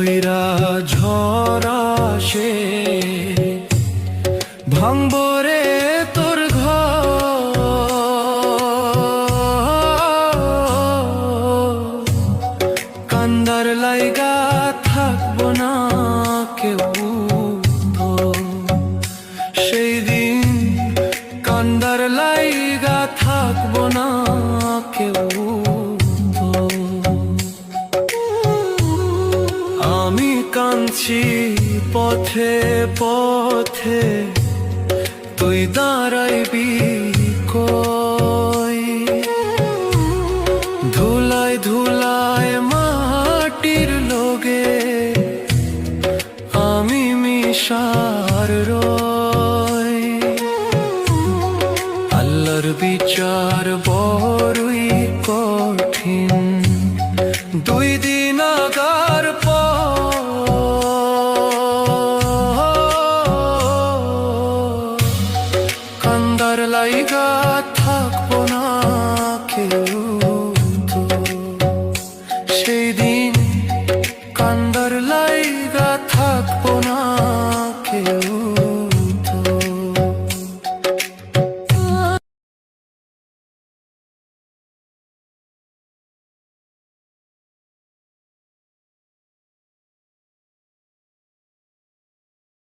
বইরা ঝরা সে ভাঙবো রে তোর ঘর, কান্দার লাইগা থাকবো না কেউ তো সেই দিন, কান্দার লাইগা থাকবো না কেউ তো। আমি কাঁদছি পথে পথে, তুই দাঁড়াইবি কই? ধুলায় ধুলায় মাটির লোগে আমি মিশার রই। আল্লাহর বিচার বড়ই কঠিন, দুই দিন আগার কান্দার লাইগা থাকবো না কেউ তো সেই দিন, কান্দার লাইগা থাকবো না